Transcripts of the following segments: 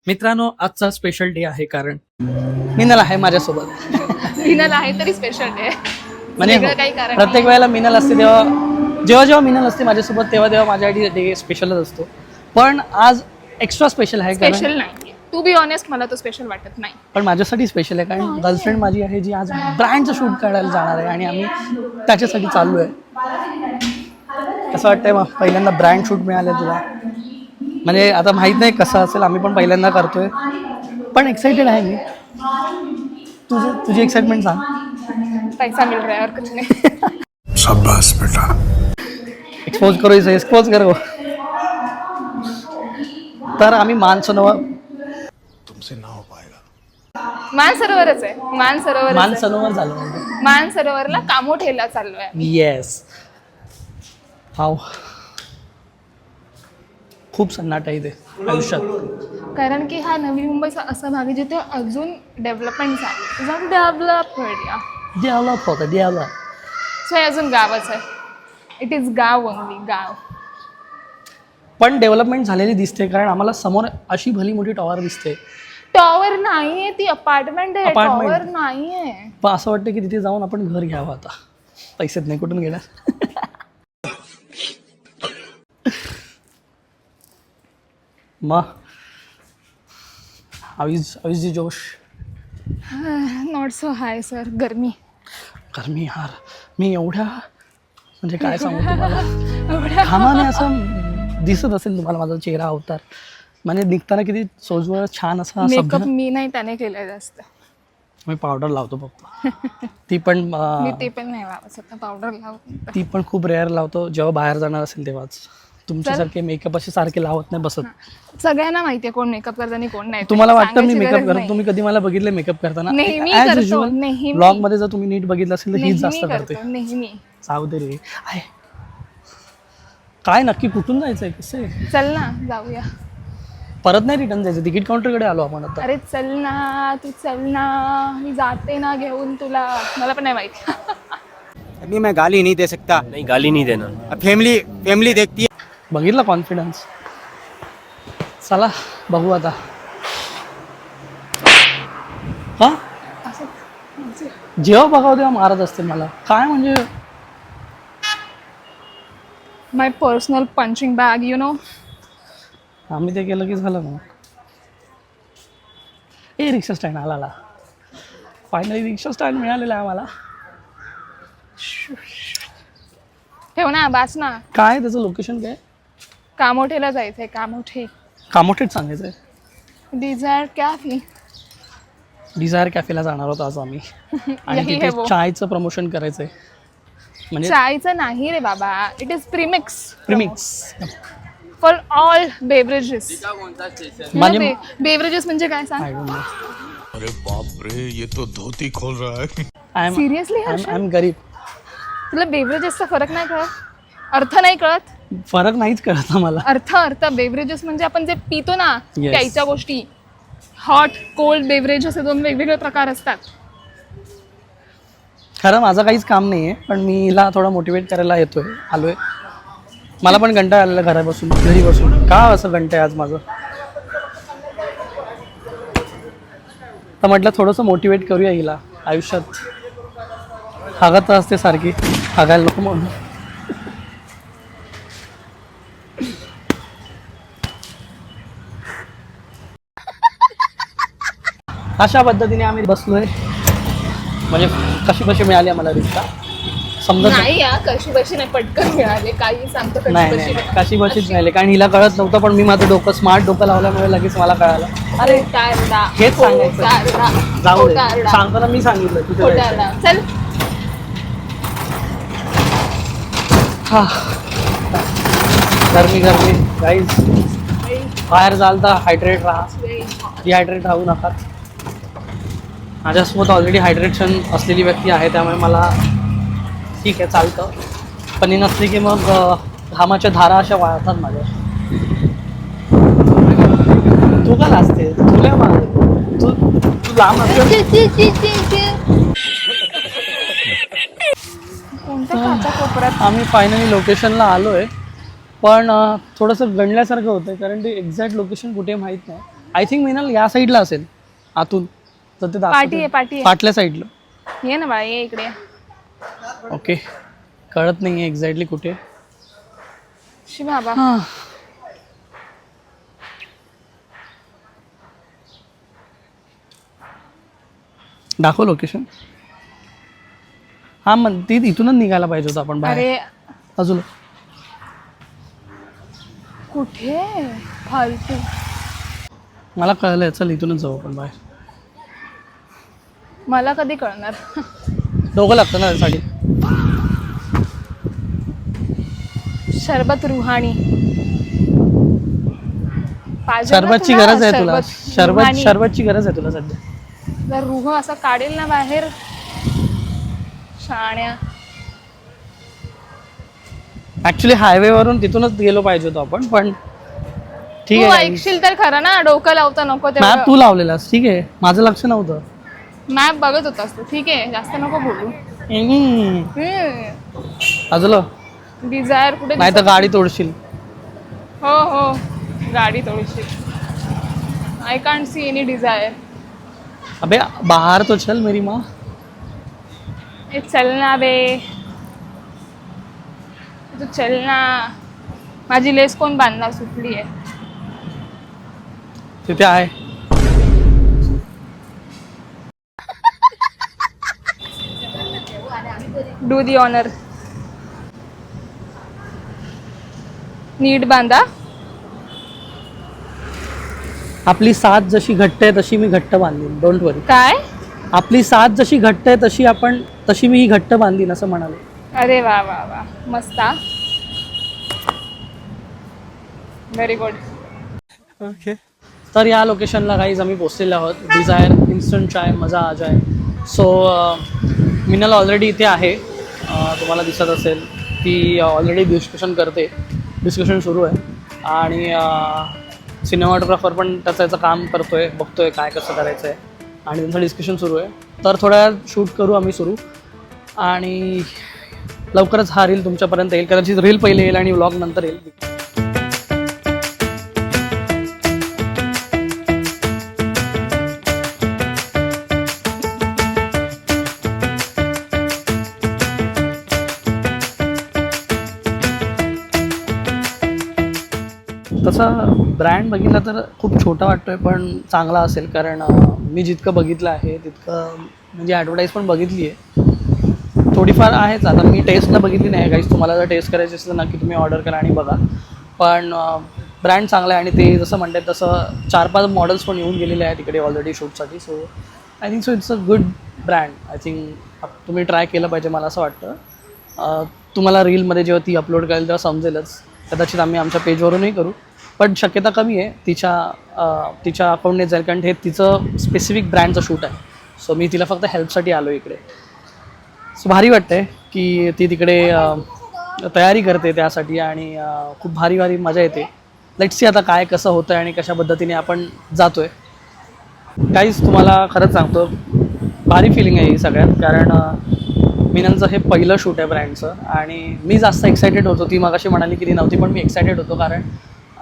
मित्रांनो, आजचा special day आहे कारण मिनल आहे माझ्यासोबत. मिनल आहे तरी स्पेशल डे म्हणजे काही कारण प्रत्येक वेळेला मिनल असते तेव्हा जेव्हा मिनल असते माझ्यासोबत तेव्हा माझ्यासाठी डे स्पेशलच असतो. पण आज एक्स्ट्रा स्पेशल आहे स्पेशल नाही. टू बी ऑनेस्ट मला तो स्पेशल वाटत नाही. पण माझ्यासाठी स्पेशल आहे कारण गर्लफ्रेंड माझी आहे जी आज ब्रँडचं शूट काढायला जाणार आहे आणि आम्ही त्याच्यासाठी चाललो आहे. कसं वाटतंय मग पहिल्यांदा ब्रँड शूट मिळालं तुला? म्हणजे आता माहीत नाही कसं असेल, आम्ही पण पहिल्यांदा करतोय पण एक्साइटेड आहे मी. तुझी एक्साइटमेंट सांग. पैसा मिल रहा है और कुछ नहीं. शाबाश बेटा. एक्सपोज करो इसे, एक्सपोज करो. तर आम्ही मानसरोवर तुमसे ना हो पाएगा. मानसरोवरच आहे. मानसरोवर झालं म्हणजे मानसरोवरला कामोठेला चाललोय. येस. हाव खूप सन्नाटा इथे आयुष्यात. कारण की हा नवी मुंबईचा असा भाग आहे जिथे अजून डेव्हलपमेंट झाली. डेव्हलप होतं डेव्हलप. सो हे अजून गावच आहे. इट इज गाव ओनली गाव. पण डेव्हलपमेंट झालेली दिसते कारण आम्हाला समोर अशी भली मोठी टॉवर दिसते. टॉवर नाहीये, ती अपार्टमेंट आहे. Apartment. टॉवर नाहीये. पण असं वाटतं की तिथे जाऊन आपण घर घ्यावं आता. पैसेच नाही, कुठून घेणार? मग हावीज दी जोश? Not so hi sir. गरमी. गरमी यार. मी एवढ्या म्हणजे काय सांगू तुम्हाला, घामाने असं दिसत असेल तुम्हाला माझा चेहरा अवतार. म्हणजे निघताना किती सोजवळ छान असा मेकअप मी नाही त्याने केलाय जास्त. मी पावडर लावतो फक्त. ती पण मी ते पण नाही लावत स्वतः. पावडर लावत. ती पण खूप रेअर लावतो जेव्हा बाहेर जाणार असेल तेव्हाच. तुमच्यासारखे मेकअप असे सारखे लावत नाही बसत. सगळ्यांना माहितीये कोण मेकअप करतं आणि कोण नाही. तुम्हाला वाटतं मी सांगायची मेकअप गरज करतो? नाही. तुम्ही कधी मला बघितले मेकअप करताना? नेहमी ॲज करतो, युजल नेहमी. ब्लॉग मध्ये जर तुम्ही नीट बघितलं असेल तर हीच जास्त नेहमी करते. करतो, नेहमी. सावध रे. आहे काय नक्की कुठून जायचंय? कसं आहे? चल ना जाऊया. परत नाही रिटर्न जायचं. तिकीट काउंटरकडे आलो आपण आता. अरे चल ना, तू चल ना. मी जाते ना घेऊन तुला. मला पण नाही माहिती. अभी मैं गाली नहीं दे सकता. नहीं, गाली नहीं देना. अब फैमिली देखती है. बघितलं कॉन्फिडन्स. चला बघू आता. हा जेव्हा बघावं तेव्हा मारत असते मला. काय म्हणजे my personal punching bag you know. आम्ही ते केलं की झालं ना. ए रिक्षा स्टँड आला. फायनली रिक्षा स्टँड मिळालेला आहे आम्हाला. ठेव ना, बास ना. काय त्याचं लोकेशन काय? कामोठेला जायचंय. कामोठे. कामोठेच सांगायचं आहे. Dzire cafe. डिझायर कॅफेला जाणार होतो आज आम्ही. आणि यही है तिथे वो. चायचं प्रमोशन करायचंय. म्हणजे चायचं नाही रे बाबा. It is premix. Premix for all beverages. म्हणजे बेवरेजेस म्हणजे काय सांग? I don't know. अरे बाप रे, ये तो धोती खोल रहा है. I am seriously Harshal? I am गरीब. तुला बेवरेजेसचा फरक नाही कळत? अर्थ नाही कळत? फरक नाहीच कळत आम्हाला. अर्थ बेवरेजेस म्हणजे आपण जे पितो ना Yes. प्यायच्या गोष्टी. हॉट कोल्ड बेवरेज असे दोन वेगवेगळे प्रकार असतात. खरं माझं काहीच काम नाही आहे पण मी हिला थोडं मोटिवेट करायला आलोय. मला पण कंटाळा आलेला घरी बसून. का असं कंटाळ आज माझं? तर म्हटलं थोडंसं मोटिवेट करूया हिला. आयुष्यात हागत असते सारखी, हागायला नको म्हणून. अशा पद्धतीने आम्ही बसलोय. म्हणजे कशी मिळाली आम्हाला रिक्षा समजत नाही या कशी बशी नाही, पटकन मिळाले. काही सांगतो कशी नाही. बशी नाही कशी बशीच मिळाली कारण हिला कळत नव्हतं पण मी माझं डोकं स्मार्ट डोकं लावल्यामुळे लगेच मला कळालं. अरे हेच सांगायचं. जाऊ दे, सांगताना मी सांगितलं तिथे जायचं. चल. हा गरमी गाईज. बाहेर जाल तर हायड्रेट राहा. डिहायड्रेट राहू नका. माझ्यासोबत ऑलरेडी हायड्रेशन असलेली व्यक्ती आहे त्यामुळे मला ठीक आहे चालतं. पण ही नसली की मग घामाच्या धारा अशा वाळतात माझ्या. तू का लाजते? तुला तू लांब कोणत्या काचा कोपऱ्यात? आम्ही फायनली लोकेशनला आलो आहे पण थोडंसं गणल्यासारखं होतं कारण ते एक्झॅक्ट लोकेशन कुठे माहीत नाही. आय थिंक मिनल या साईडला असेल आतून, तर ते पाठी आहे, पाठी आहे. पाटल्या साईडला. ये ना बाळा, ये इकडे. ओके, कळत नाही आहे एक्झॅक्टली कुठे. शी बाबा. हां, दाखव लोकेशन. हां, मग ती इथूनच निघायला पाहिजे होतं आपण बाहेर. अरे बाजूला. कुठे फालतू. मला कळलंय, चल इथूनच जाऊ आपण बाहेर. मला कधी कळणार. डोकं लागतं ना त्यासाठी. शरबत रुहाणी पाहिजे ना शरबतची तुला? गरज आहे तुला. रुहानी. शरबतची गरज आहे तुला सध्या. जर रुह असं काढेल ना बाहेर शाण्या. ऍक्च्युली हायवेवरून तिथूनच गेलो पाहिजे होतो आपण, पण ठीक तू आहे. ऐकशील तर खरं ना, डोकं लावता नको मॅप तेवढं. तू लावलेलास, ठीक आहे, माझं लक्ष नव्हतं. मॅप बघत होतास तू, ठीक आहे, जास्त नको बोलू. बाजूला, डिझायर कुठे नाही तर दिसत? गाडी तोडशील. हो हो, गाडी थोडीशी. I can't see any desire. अबे बाहर तो चल मेरी माँ. ए चलना बे, तू चलना. माझी लेस कोण बांधणार, सुटली आहे. तिथे आहे. Do the honour. नीट बांधा. आपली साथ जशी घट्ट आहे तशी मी घट्ट बांधीन, डोंट वरी. काय? आपली साथ जशी घट्ट आहे तशी मी ही घट्ट बांधीन असं म्हणाले. अरे वा वा वा, मस्त. Very good. ओके, तर या लोकेशनला काहीच आम्ही पोचलेलो आहोत. डिझायर इन्स्टंट चाय मजा आ जाय. सो मिनल ऑलरेडी इथे आहे. तुम्हाला दिसत असेल ती ऑलरेडी डिस्कशन सुरू आहे. आणि सिनेमॅटोग्राफर पण त्याचं काम करतोय, बघतोय काय कसं करायचं आहे, आणि त्यांचं डिस्कशन सुरू आहे. तर थोड्या वेळात शूट करू आम्ही सुरू, आणि लवकरच हा रील तुमच्यापर्यंत येईल. कदाचित रील पहिले येईल आणि व्लॉग नंतर येईल. तसा ब्रँड बघितला तर खूप छोटा वाटतोय, पण चांगला असेल. कारण मी जितकं बघितलं आहे तितकं, म्हणजे ॲडव्हर्टाईज पण बघितली आहे थोडीफार आहेच. आता मी टेस्टला बघितली नाही गाईस, तुम्हाला जर टेस्ट करायची असेल तर नक्की तुम्ही ऑर्डर करा आणि बघा. पण ब्रँड चांगला आहे, आणि ते जसं म्हणतात तसं 4-5 मॉडेल्स पण येऊन गेलेले आहेत तिकडे ऑलरेडी शूटसाठी. So I think so it's a good brand. I think तुम्ही ट्राय केलं पाहिजे, मला असं वाटतं. तुम्हाला रीलमध्ये जेव्हा ती अपलोड करेल तेव्हा समजेलच. कदाचित आम्ही आमच्या पेजवरूनही करू, पण शक्यता कमी आहे. तिच्या अकाउंटने जाईल, कारण हे तिचं स्पेसिफिक ब्रँडचं शूट आहे. सो मी तिला फक्त हेल्पसाठी आलो इकडे. सो भारी वाटतं आहे की ती तिकडे तयारी करते त्यासाठी, आणि खूप भारी भारी मजा येते. लेट्स सी आता काय कसं होतं आहे आणि कशा पद्धतीने आपण जातो आहे. काहीच तुम्हाला खरंच सांगतो, भारी फिलिंग आहे ही सगळ्यात. कारण मिनलचं हे पहिलं शूट आहे ब्रँडचं, आणि मी जास्त एक्सायटेड होतो. ती मगाशी म्हणाली की ती नव्हती, पण मी एक्सायटेड होतो. कारण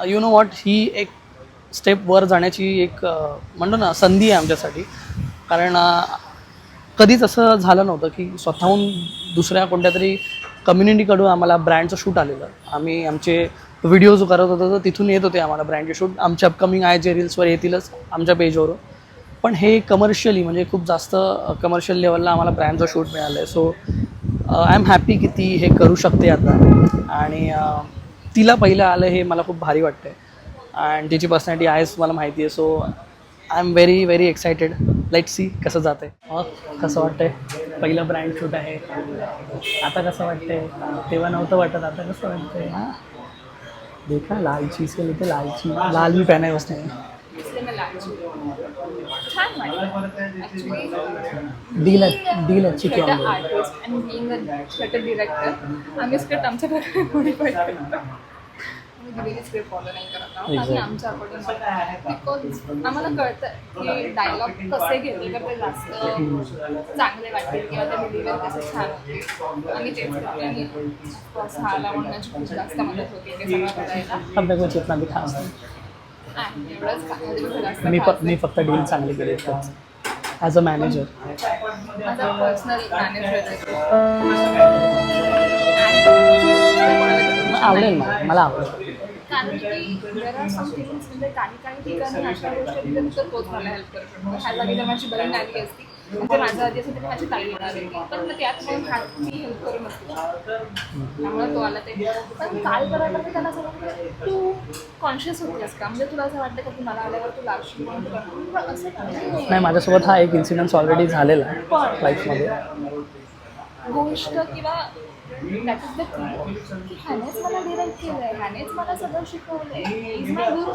यू नो वॉट, ही एक स्टेप वर जाण्याची एक म्हणतो ना संधी आहे आमच्यासाठी. कारण कधीच असं झालं नव्हतं की स्वतःहून दुसऱ्या कोणत्या तरी कम्युनिटीकडून आम्हाला ब्रँडचं शूट आलेलं. आम्ही आमचे व्हिडिओज करत होतो तर तिथून येत होते आम्हाला ब्रँडचे शूट. आमचे अपकमिंग आहे जे रील्सवर येतीलच आमच्या पेजवरून. पण हे कमर्शियली, म्हणजे खूप जास्त कमर्शियल लेवलला आम्हाला ब्रँडचं शूट मिळालं आहे. सो आय एम हॅपी की ती हे करू शकते आता, आणि तिला पहिलं आलं हे मला खूप भारी वाटतं आहे. आणि तिची पर्सनॅलिटी आहेच मला माहिती आहे. So I am very very excited. Let's see कसं जातं आहे. कसं वाटतं आहे, पहिलं ब्रँड शूट आहे. आता कसं वाटतं आहे, तेव्हा नव्हतं वाटत, आता कसं वाटतं आहे. हां देखा लाल चीज के लिए, लाल भी पहना है उसने. छान वाटलं. डील अच्छी की better artist and being a better director, आम्ही स्क्रिप्ट आमच्याकडे मॉडिफाय करतो. आम्ही दिलेली स्क्रिप्ट फॉलो नाही करत आहोत. आम्ही आमच्या अकॉर्डिंग, बिकॉज आम्हाला कळतं की डायलॉग कसे घेतले तर ते जास्त चांगले वाटतील, किंवा ते डिलिव्हर कसे छान होतील. आम्ही तेच करतो, आणि सहाला म्हणण्याची खूप जास्त मदत होती ते सगळं करायला. अब देखो जितना भी खास है. नाही, एवढंच का जास्त मी फक्त डील चांगली केली ॲज अ मॅनेजर. माझा पर्सनल मॅनेजर आवडेल मला आवडेल. कारण की देर आर सम थिंग्स म्हणजे काही ठिकाणी अशा गोष्टी दिल्या तर तोच मला हेल्प करू शकतो. ह्या जागी जर माझी बहीण आली असती म्हणजे माझं आधी असं तरी माझी ताई येणार होती, पण मग त्यात मग मी हेल्प करू नसते, त्यामुळे तो आला ते. पण काल करायला मी त्याला सांगितलं तू कॉन्शियस होतीस का, म्हणजे तुला असं वाटतं का की मला आल्यावर तू लागशील पण असं काही नाही, माझ्यासोबत हा एक इन्सिडेंट ऑलरेडी झालेला आहे लाईफमध्ये. गोष्ट किंवा दॅट इज द की ह्यानेच मला डिरेक्ट केलंय, ह्यानेच मला सगळं शिकवलंय, इज माय गुरु.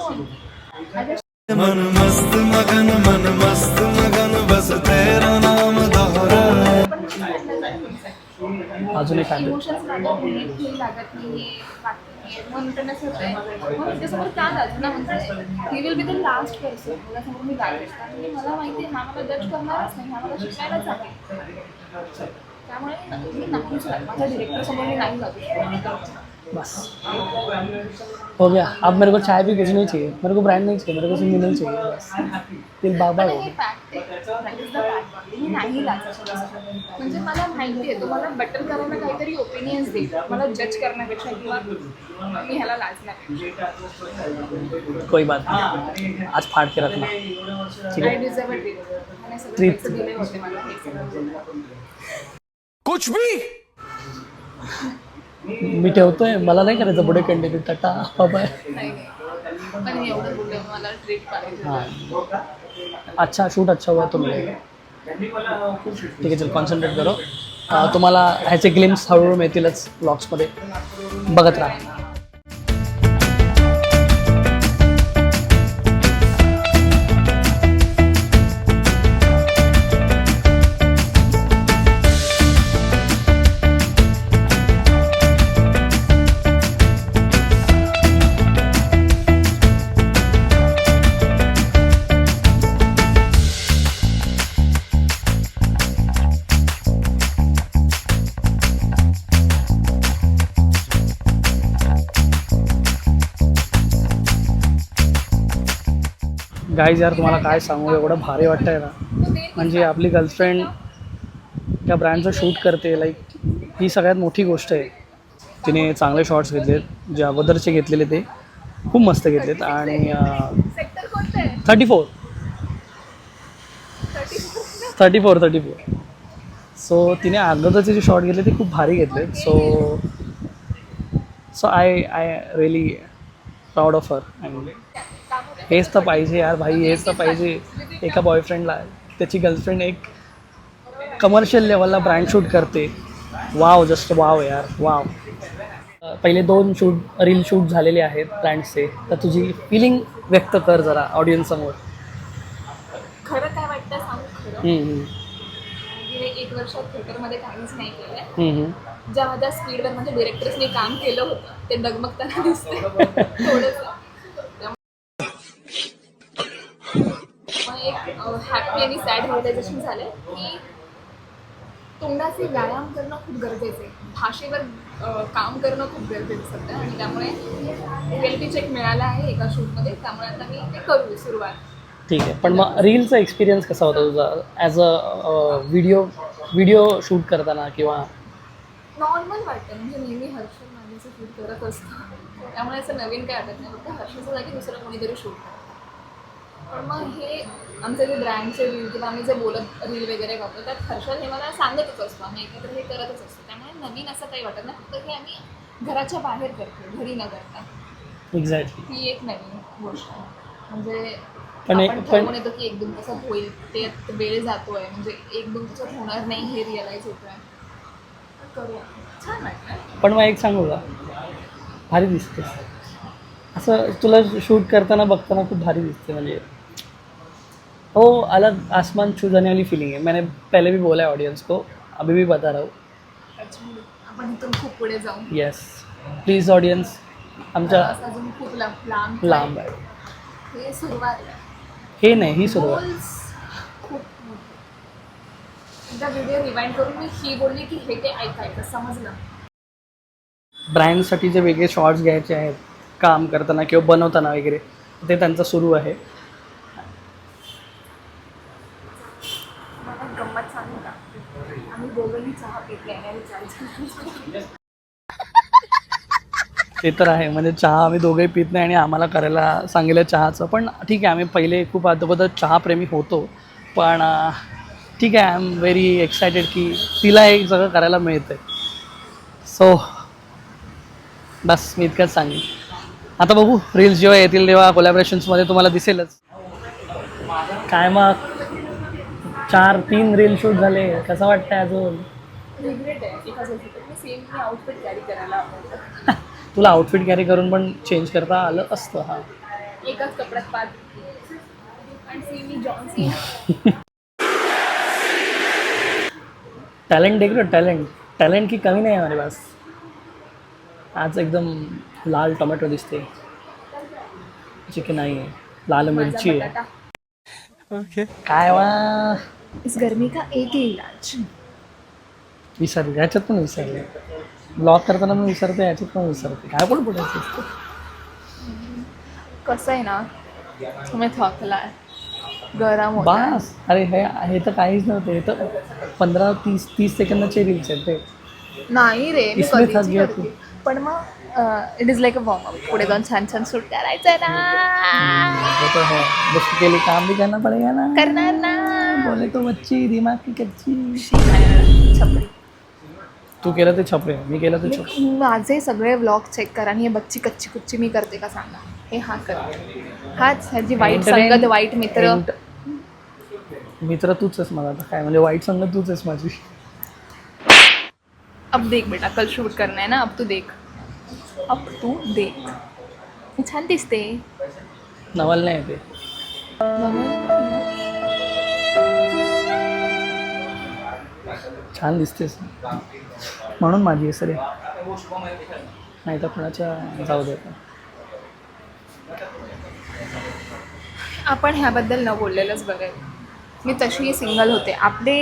मन मस्त मगन बस तेरा नाम दोहरा. अजून एक आहे. इमोशन्स लागत नाही, फील लागत नाही, म्हणून असं होतंय. मग त्याच्यासमोर का जायचं ना, म्हणजे he will be the last person त्याच्यासमोर मी जायचं, कारण की मला माहिती आहे हा मला जज करणारच नाही, हा मला शिकायलाच आहे. त्यामुळे मी नाहीच लागत, माझ्या डिरेक्टरसमोर मी नाही लागू. बस हो गया. अब मेरे को चाय भी कुछ नहीं चाहिए, मेरे को ब्रांड नहीं चाहिए, मेरे को सिंगल नहीं चाहिए. बस दिल बाबा पण हो. हे फॅक्ट आहे, दॅट इज द फॅक्ट. मी नाही लागत, म्हणजे मला माहिती आहे तो मला बटन करायला काहीतरी ओपिनियन्स देईल, मला जज करण्यापेक्षा किंवा मी ह्याला लाजणार. कोई बात नहीं, आज फाड़ के रखना. ठीक आय आहे. Deserve it. आणि सगळे Treat. पैसे दिले होते मला हे सगळं. कुछ भी मी ठेवतोय, मला नाही करायचं पुढे कंटिन्यू. Tata bye. नाही पण मी एवढं बोलले मला ट्रीट पाहिजे. हाँ अच्छा शूट अच्छा हुआ तो मिलेगा. ठीक आहे, चल कॉन्सन्ट्रेट करो. तुम्हाला ह्याचे ग्लिम्स हळूहळू मिळतीलच ब्लॉग्समध्ये, बघत राहा. गाईज यार तुम्हाला काय सांगू, एवढं भारी वाटतंय ना. म्हणजे आपली गर्लफ्रेंड त्या ब्रँडचं शूट करते, लाईक ही सगळ्यात मोठी गोष्ट आहे. तिने चांगले शॉट्स घेतलेत, जे अगोदरचे घेतलेले ते खूप मस्त घेतलेत. आणि सेक्टर कोणतं आहे? 34 सो तिने अगोदरचे जे शॉट घेतले ते खूप भारी घेतले. So I really proud of her. And हेच तर पाहिजे यार भाई, हेच तर पाहिजे एका बॉयफ्रेंडला. त्याची गर्लफ्रेंड एक कमर्शियल लेवलला ब्रँड शूट करते. वाव, जस्ट वाव यार, वाव. पहिले 2 रील शूट झालेले आहेत ब्रँड्सचे, तर तुझी फिलिंग व्यक्त कर जरा ऑडियन्ससमोर. खरं काय वाटतं सांगू खरं. गेले 1 वर्षात थिएटरमध्ये काहीच नाही केलंय. ज्या स्पीडवर माझ्या डिरेक्टर्सने काम केलं होतं ते डगमगताना दिसतंय थोडंसं. मग एक हॅपी आणि सॅड रिअलायझेशन झालं की तोंडाचे व्यायाम करणं खूप गरजेचं आहे, भाषेवर काम करणं खूप गरजेचं आहे सध्या. आणि त्यामुळे रिअलिटी चेक मिळाला आहे एका शूटमध्ये, त्यामुळे आता मी ते करू सुरुवात. ठीक आहे, पण मग रीलचा एक्सपिरियन्स कसा होता तुझा ॲज अ व्हिडिओ शूट करताना? किंवा नॉर्मल वाटतं, म्हणजे नेहमी हर्षल माझ्याचं शूट करत असतं, त्यामुळे असं नवीन काय वाटत नाही. फक्त हर्षलच्या जागी दुसरं कोणीतरी शूट करतं. पण मग हे आमचे जे ब्रँडचे रील किंवा आम्ही जे बोलत रील वगैरे करतो त्यात हर्षल हे मला सांगतच असतो, आम्ही एकत्र हे करतच असतो. त्यामुळे नवीन असं काही वाटत नाही, फक्त हे आम्ही घराच्या बाहेर करतो, घरी न करता. एक्झॅक्टली ही एक नवीन गोष्ट आहे. म्हणजे पण आपण ठरवून येतो की 1-2 तासात होईल, ते वेळ जातोय, म्हणजे 1-2 तासात होणार नाही हे रिअलाईज होतोय. करूया, छान वाटतं. पण मग एक सांगू का, भारी दिसते असं तुला शूट करताना बघताना, खूप भारी दिसते. म्हणजे हो, अलग आसमान छू जाने वाली फीलिंग है. मैंने पहले भी बोला है ऑडियंस को, अभी भी बता रहा हूँ. आपण इथून खूप पुढे जाऊ. येस प्लीज ऑडियन्स, आमच्या अजून खूप लांब लांब आहे. हे सुरुवात आहे. हे नाही, ही सुरुवात. Goals खूप मोठे. एकदा व्हिडिओ रिवाइंड करून मी ही बोलली की हे ते ऐकायचं, समजलं. ब्रँडसाठी जे वेगळे शॉर्ट्स घ्यायचे आहेत काम करताना किंवा बनवताना वगैरे, ते त्यांचं सुरू आहे. मला गंमत सांगू का, आम्ही दोघंही चहा पित नाही आणि चालतो. ते तर आहे, म्हणजे चहा आम्ही दोघंही पित नाही आणि आम्हाला करायला सांगितलं चहाचं. पण ठीक आहे, आम्ही पहिले खूप अगोदर चहाप्रेमी होतो, पण ठीक आहे, आय एम व्हेरी एक्सायटेड की तिला हे सगळं करायला मिळतं आहे. सो बस मी इतकंच सांगेन. आता बघू रील्स जेव्हा येतील तेव्हा कोलॅबरेशन्समध्ये तुम्हाला दिसेलच. काय मग 4-3 रील शूट झाले, कसं वाटतंय अजून? रिग्रेट आहे एका गोष्टीचं, मी सेम मी आउटफिट कॅरी करायला आवडतं. तुला आउटफिट कॅरी करून पण चेंज करता आलं असतं. हां, एकाच कपड्यात 5 आणि सेम मी जॉन सीना. टॅलेंट देख लो, टॅलेंट की कमी नाही आहे हमारे पास. आज एकदम लाल टोमॅटो दिसते, जे की नाही आहे, लाल मिरची आहे. बटाटा. काय वा, इस गर्मी का एक ही इलाज. विसरले, याच्यात पण विसरले. ब्लॉग करताना पण विसरते, याच्यात पण विसरते. काय पण बोलायचं असतं. कसं आहे ना, तुम्ही थकलाय, गरम होता. बस, अरे हे तर काहीच नव्हतं. हे तर 15-30 सेकंदाचे रील्स आहेत ते. नाही रे, मी इसमें थक कधीच गया करते. पण मग it is like a warm up. पुढे जाऊन छान छान शूट करायचं आहे ना. वो तो है, दोस्तों के लिए काम भी करना पड़ेगा ना. करणार ना. बोले तो बच्ची दिमाग की कच्ची. छपरी. तू केलं ते छपरे, मी केलं ते छपरे. माझे सगळे व्लॉग चेक करा आणि हे बच्ची कच्ची कुच्ची मी करते का सांगा. हे हा करते, हाच ह्याची वाईट संगत, वाईट मित्र. मित्र तूच आहेस मला आता काय, म्हणजे वाईट संगत तूच आहेस माझी. अब देख बेटा, कल शूट करना है ना, अब तू देख, अब तू देख. मी छान दिसते. नवल नाही ते. छान दिसतेस म्हणून माझी आहे सर, नाही तर कोणाच्या जाऊ दे. आपण ह्याबद्दल न बोललेलंच बघेल. मी तशी सिंगल होते. आपले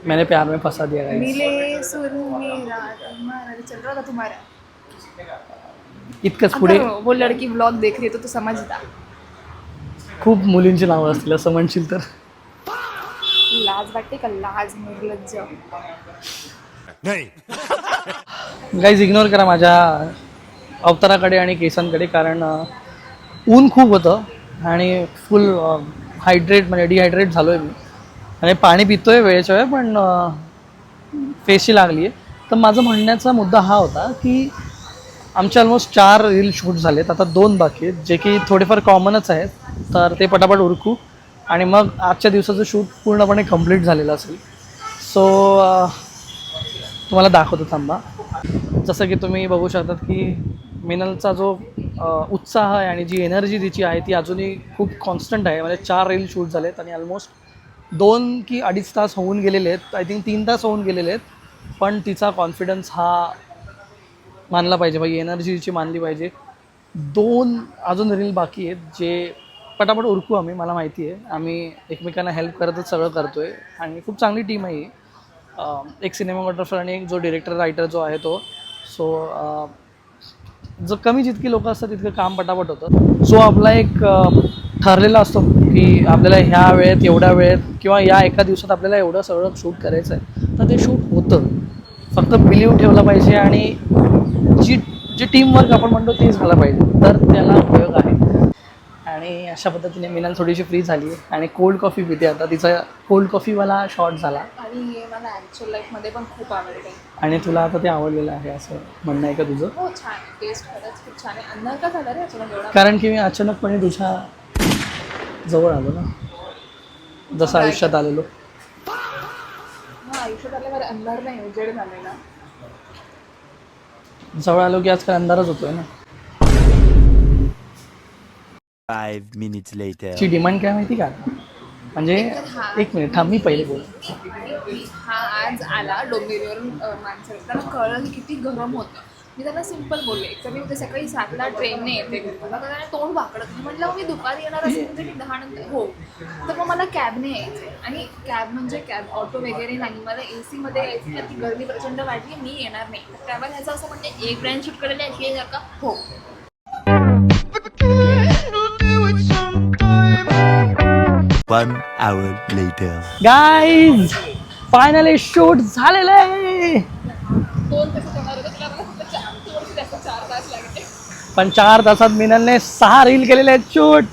मैंने प्यार में फंसा दिया गाइस. मिले सुर मेरा तुम्हारा चल रहा था तुम्हारा. इतकंच पुढे अगर वो लड़की व्लॉग देख रही है तो तू समझता. खूप मुलींची नावं असतील असं म्हणशील तर. लाज वाटते का, लाज, निर्लज्ज. गाईज इग्नोर करा माझ्या अवताराकडे आणि केसांकडे, कारण ऊन खूप होतं आणि फुल हायड्रेट म्हणजे डिहायड्रेट झालो आहे मी. आणि पाणी पितो आहे वेळेच्या वेळ, पण फेसची लागली आहे. तर माझं म्हणण्याचा मुद्दा हा होता की आमचे ऑलमोस्ट 4 रील शूट झालेत, आता 2 बाकी आहेत, जे की थोडेफार कॉमनच आहेत. तर ते पटापट उरकू आणि मग आजच्या दिवसाचं शूट पूर्णपणे कंप्लीट झालेलं असेल. सो तुम्हाला दाखवतो, थांबा. जसं की तुम्ही बघू शकतात की मिनलचा जो उत्साह आहे आणि जी एनर्जी तिची आहे ती अजूनही खूप कॉन्स्टंट आहे. म्हणजे 4 रील शूट झालेत आणि ऑलमोस्ट 2 की 2.5 तास होऊन गेलेले आहेत. आय थिंक 3 तास होऊन गेलेले आहेत. पण तिचा कॉन्फिडन्स हा मानला पाहिजे, भाई एनर्जी तिची मानली पाहिजे. 2 अजून रील बाकी आहेत जे पटापट उरकू आम्ही. मला माहिती आहे आम्ही एकमेकांना हेल्प करतच सगळं करतो आहे आणि खूप चांगली टीम आहे. एक सिनेमाटोग्राफर आणि एक जो डिरेक्टर रायटर जो आहे तो. सो जो कमी जितकी लोकं असतात तितकं काम पटापट होतं. सो आपला एक ठरलेला असतो की आपल्याला ह्या वेळेत, एवढ्या वेळेत किंवा या एका दिवसात आपल्याला एवढं सगळं शूट करायचं आहे, तर ते शूट होतं. फक्त बिलीव ठेवला पाहिजे आणि जी टीमवर्क आपण म्हणतो ती झालं पाहिजे, तर त्याला उपयोग आहे. आणि अशा पद्धतीने मिनल थोडीशी फ्री झाली आहे आणि कोल्ड कॉफी पिते आता. तिचा कोल्ड कॉफीवाला शॉर्ट झाला आणि हे मला ॲक्च्युअल लाईफमध्ये पण खूप आवडते. आणि तुला आता ते आवडलेलं आहे असं म्हणणं आहे का तुझं? हो, छान टेस्ट, खरंच खूप छान आहे. अन्न का झालं रे अचानक एवढा? कारण की मी अचानकपणे तुझ्या जवळ आलो ना, जसं आयुष्यात आलेलो. मग आयुष्यात आल्यावर अंधार नाही, उजेड झालेला. जवळ आलो की आजकाल अंधारच होतोय ना. 5 minutes later. ची डिमांड काय माहिती का? म्हणजे एक मिनिट थांब, मी पहिले बोल. हा आज आला डोंबिवलीवरून माणसं, त्यांना कळलं की किती गरम होतं. मी त्यांना सिम्पल बोलले, एक तर मी उद्या सकाळी 7ला ट्रेनने येते घरला, तर त्याने तोंड वाकडत म्हटलं मी दुपारी येणार असेल म्हणजे मी 10 नंतर. हो, तर मग मला कॅबने यायचं आहे आणि कॅब म्हणजे कॅब ऑटो वगैरे नाही, मला AC मध्ये यायचं आहे. ती गर्दी प्रचंड वाढली, मी येणार नाही. त्यावर ह्याचं असं म्हणजे एक ब्रँड शूट करायला अशी आहे का? हो. 1 hour later. Guys finally shoot झालेलं आहे. 2 तासात होणार होतं, तुला मला फक्त 4 तास लागले. पण 4 तासात मिनलने 6 रील केलेले आहेत शूट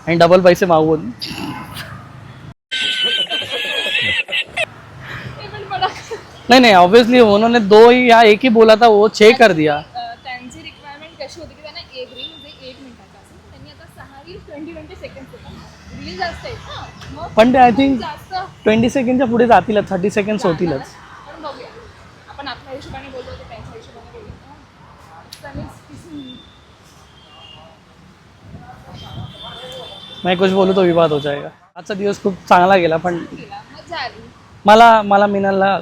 आणि डबल पैसे मागून. नहीं ऑब्वियसली उन्होंने 2 या 1 ही बोला था, वो 6 कर दिया. त्यांची रिक्वायरमेंट कशी होती की त्यांना एक रील म्हणजे 1 मिनिटाचा असेल, त्यांनी आता 6 रील 20 सेकंड होता. रील जास्त आहेत ना, मग पण ते आय थिंक जास्त 20 सेकंडच्या पुढे जातीलच, 30 सेकंड्स होतीलच. पण बघूया, आपण आपल्या हिशोबाने बोललो ते त्यांच्या हिशोबाने बोललो. मैं कुछ बोलू तो विवाद हो जाएगा. आजचा दिवस खूप चांगला गेला, पण मजा आली. मला मिनलला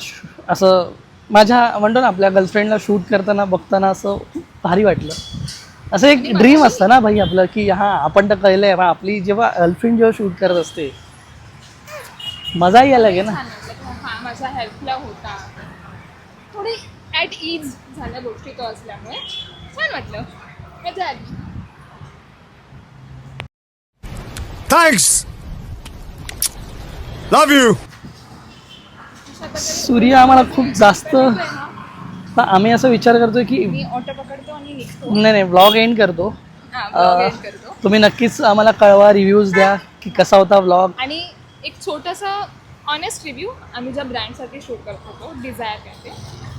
असं माझ्या म्हणतो ना आपल्या गर्लफ्रेंडला शूट करताना बघताना असं भारी वाटलं. असं एक ड्रीम असतं ना भाई आपलं, की हां आपण तर कळलं आहे, आपली जेव्हा गर्लफ्रेंड जेव्हा शूट करत असते मजाही अलग आहे ना. छान वाटलं की हा माझा हेल्पला होता, थोडी ॲट इज झाल्या गोष्टी तो असल्यामुळे छान वाटलं, मजा आली. Thanks. Love you. सूर्य आम्हाला खूप जास्त, आम्ही असं विचार करतोय की मी ऑटो पकडतो आणि निघतो. नाही व्लॉग एंड करतो. ब्लॉग एंड करतो. तुम्ही नक्कीच आम्हाला कळवा, रिव्ह्यूज द्या की कसा होता व्लॉग. आणि एक छोटंसं ऑनेस्ट रिव्ह्यू, आम्ही ज्या ब्रँडसाठी शूट करत होतो डिझायर कॅफे,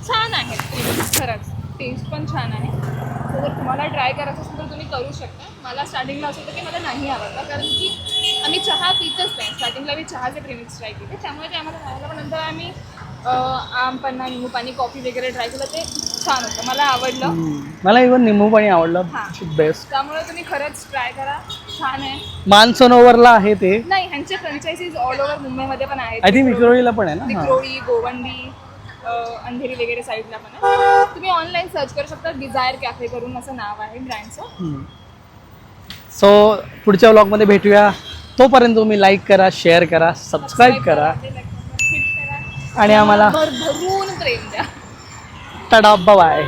छान आहे खरंच, टेस्ट पण छान आहे. तर जर तुम्हाला ट्राय करायचं असेल तर तुम्ही करू शकता. मला स्टार्टिंगला असं होतं की मला नाही आवडलं, कारण की आम्ही चहा पितच नाही. स्टार्टिंगला मी चहाचे प्रेमिक्स ट्राय केले, त्यामुळे ते आम्हाला राहायला, पण नंतर आम्ही आम पन्ना, निंबू पाणी, कॉफी वगैरे ट्राय केलं, ते छान होतं, मला आवडलं. मला इव्हन निंबू पाणी आवडलं, हां. बेस्ट. त्यामुळे तुम्ही खरंच ट्राय करा, छान आहे. मानसरोवरला आहे ते. नाही, ह्यांचे फ्रँचायझीज ऑल ओव्हर मुंबईमध्ये पण आहेत. आय थिंक विक्रोळीला पण आहे ना. विक्रोळी, गोवंडी, अंधेरी वगैरे साईडला पण आहे. तुम्ही ऑनलाईन सर्च करू शकता, डिझायर कॅफे करून असं नाव आहे ब्रँडचं. सो पुढच्या व्लॉगमध्ये भेटूया. तोपर्यंत तुम्ही लाईक करा, शेअर करा, सबस्क्राईब करा हिट करा आणि आम्हाला भरभरून प्रेम द्या. Tata bye.